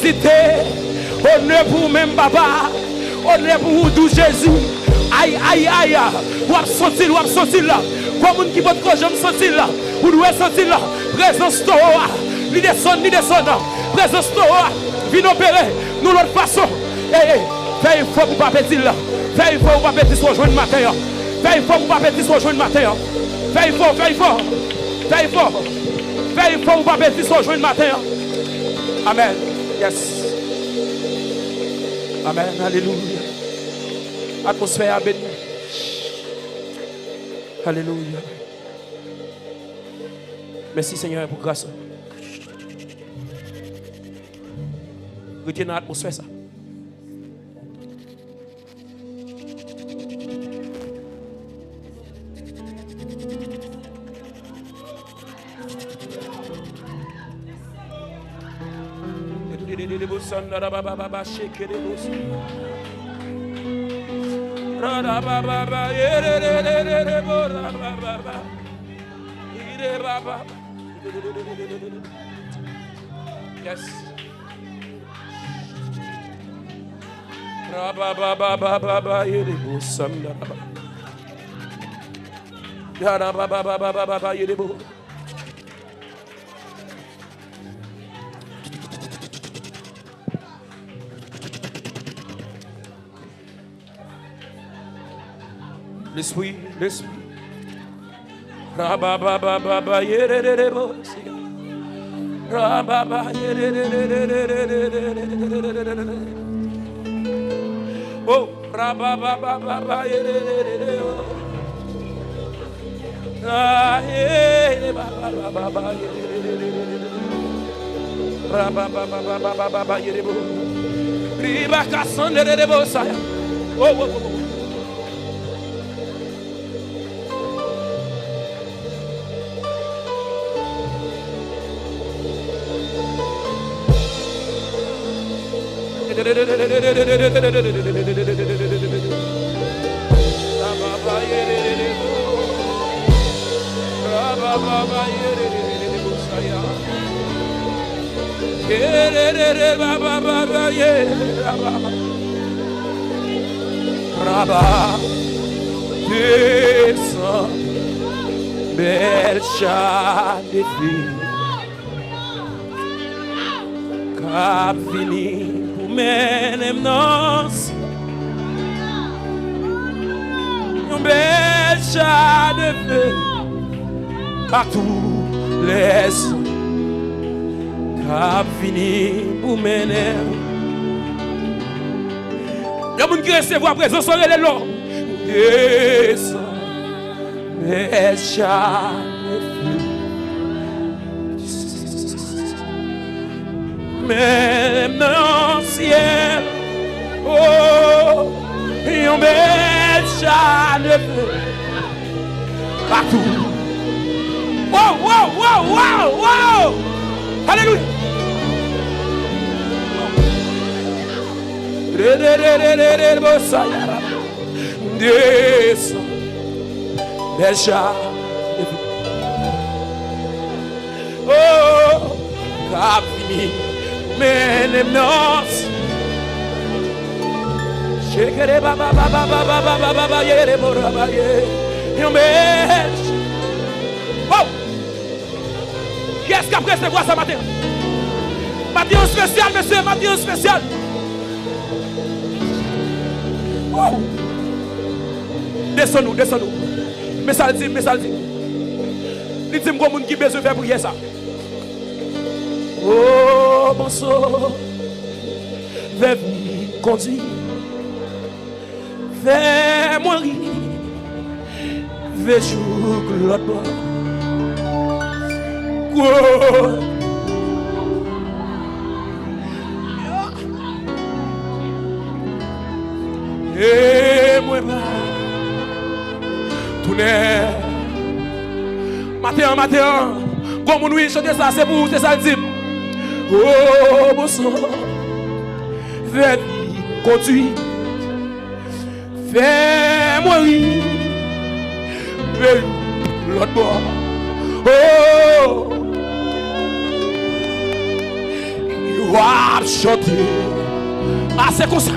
visiter. Honneur pour même papa. Honneur pour vous, doux Jésus. Aïe, aïe, aïe. Ou absentir là. Comme un qui peut que j'aime sentir là. Ou doit sentir là. Présence toi. Ni descend. Présence toi. Viens opérer. Nous l'autre façon. Fais fort pour pas pétir là. Fais fort pour pas pétir sur joint matin. Fais fort pour pas pétir sur joint matin. Fais fort. Fais fort pour pas pétir sur joint matin. Amen. Yes. Amen. Alléluia. Atmosphère bénie. Alléluia. Merci Seigneur pour grâce. Retiens l'atmosphère ça. Yes. L'esprit. Oh, Bel chat de filles Cap fini pour menemnos Un bel chat de filles Partout les Cap fini pour menem Y'a moun qui recevoir présence sur les lots Descends Bel chat de filles Même dans le ciel, oh, un bel chat de feu partout. Wow! Alléluia! Descends, bel chat de feu. Oh, capini. Menemnos Shekere baba yere boraba ye Yomesh Oh Qu'est-ce qu'après c'est quoi ça matin Matin spécial monsieur matin spécial Oh Descends-nous Mais ça dit Il dit comme monde qui besoin faire prier ça Oh, mon sang, vers lui conduire, fais-moi rire, fais jouer l'autre bord. Et moi, tout n'est matin, comme nous chantons ça, c'est pour, c'est ça le dit. Oh, mon sang, fais conduire, fais-moi rire, fais l'autre bord. Oh, Wap chanter. Ah, c'est comme ça.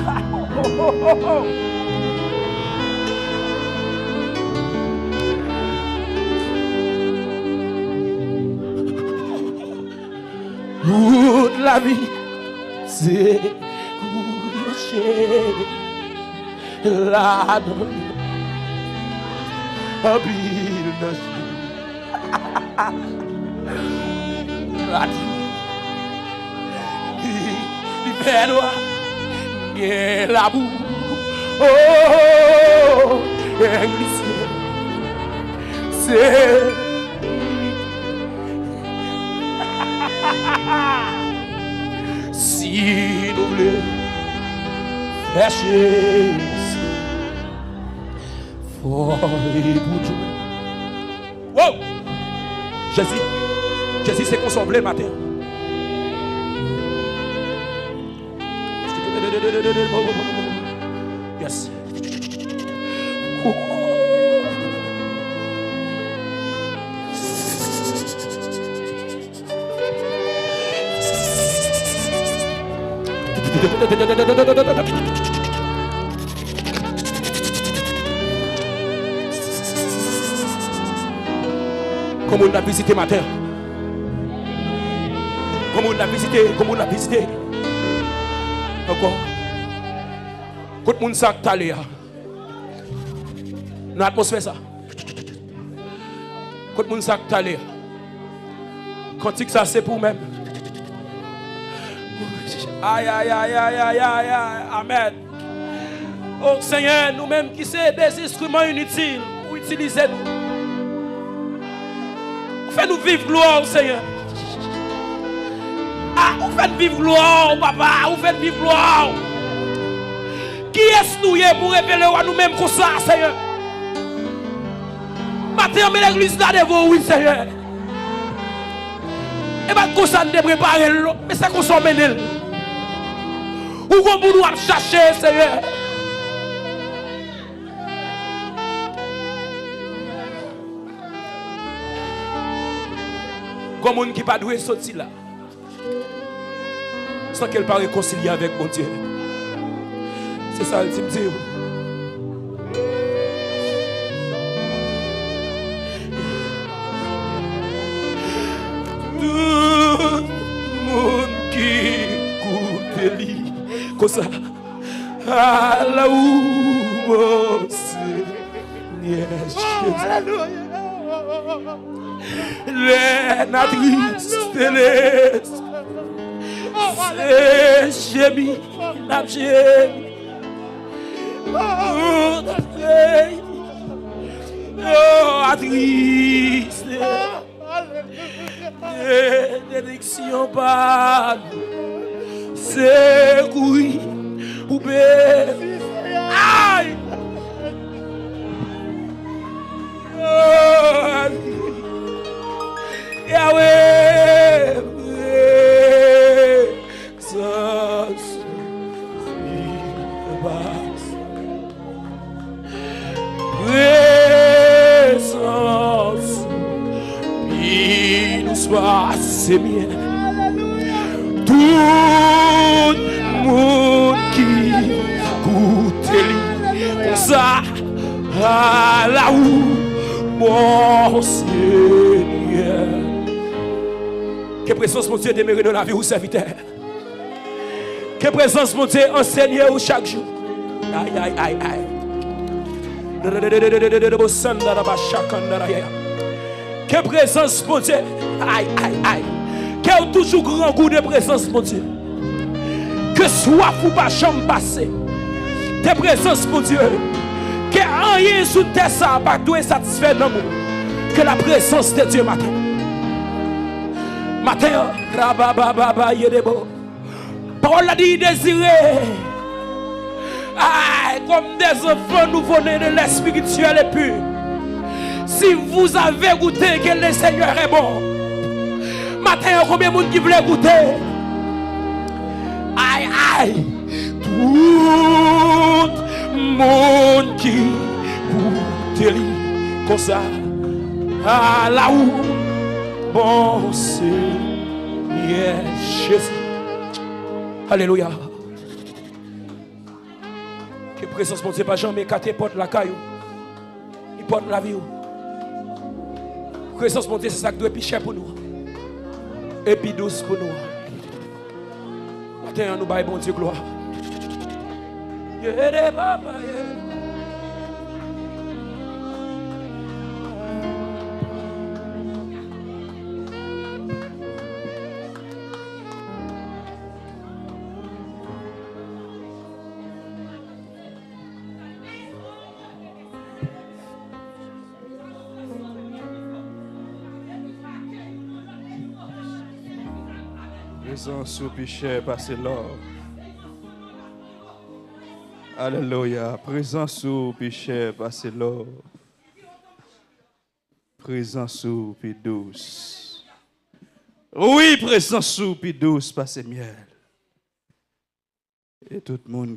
Toute la vie, c'est coucher là dans un pile de l'hiver noir, et la boue, oh, et glissé, c'est si nous voulons faire chier, faut y bouger. Wow! Jésus, c'est qu'on semblait matin. Yes. Comment on a visité ma terre? Comment on a visité? Encore? Quand mon sac talé, dans l'atmosphère ça. Quand mon sac talé, quand ça c'est pour même. Aïe, aïe, aïe, aïe, aïe, aïe, aïe, amen. Oh Seigneur, nous-mêmes qui sommes des instruments inutiles, pour utiliser nous. Fais-nous vivre gloire, Seigneur. Ah, vous faites vivre gloire, papa, vous faites vivre gloire. Qui est-ce nous pour révéler à nous-mêmes comme ça, Seigneur? Matin, mais l'église là devant, oui, Seigneur. Et bien, comme ça, nous préparer, mais c'est qu'on s'en mène. Où qu'on nous chercher, Seigneur? Comme on qui pas doué sortir là, sans qu'elle pas réconcilier avec mon Dieu. C'est ça le type de tout le monde qui écoute lui, comme ça, à la où mon Seigneur Jésus. Les natrices célestes, c'est gémi, la gémi, oh, natrice, dédiction par c'est oui, poupée, aïe, oh, Yahweh, présence, il nous soit assez bien. Tout le monde qui écoute pour ça, à la où mon Seigneur. Que présence, mon Dieu, demeure dans la vie ou serviteur. Que présence, mon Dieu, enseigne ou chaque jour. Aïe, aïe, aïe, aïe. Que présence, mon Dieu. Aïe, aïe, aïe. Que toujours grand goût de présence, mon Dieu. Que soif ou pas chambre passée. De présence, mon Dieu. Que rien sous terre ça pas doit satisfaire dans nous. Que la présence de Dieu matin. Matin, rabababa yedebo. Paul a dit désirer. Ah, comme des enfants nouveau-nés de l'air spirituel et pur. Si vous avez goûté que le Seigneur est bon. Matin, combien de monde qui voulait goûter? Aïe, aïe. Tout le monde qui goûte comme ça. Ah, là où bon Seigneur Jésus. Alléluia. Que présence mon Dieu pas jamais qu'à tes portes la caillou. Il porte la vie. Présence mon Dieu c'est ça qui doit être cher pour nous. Et puis douce pour nous. Maintenant nous baillons bon Dieu gloire. Yeah, papa, yeah. Présence au péché, passez l'or. Alléluia. Présence au péché, passez l'or. Présence au péché douce. Oui, présence au péché douce, passez miel. Et tout le monde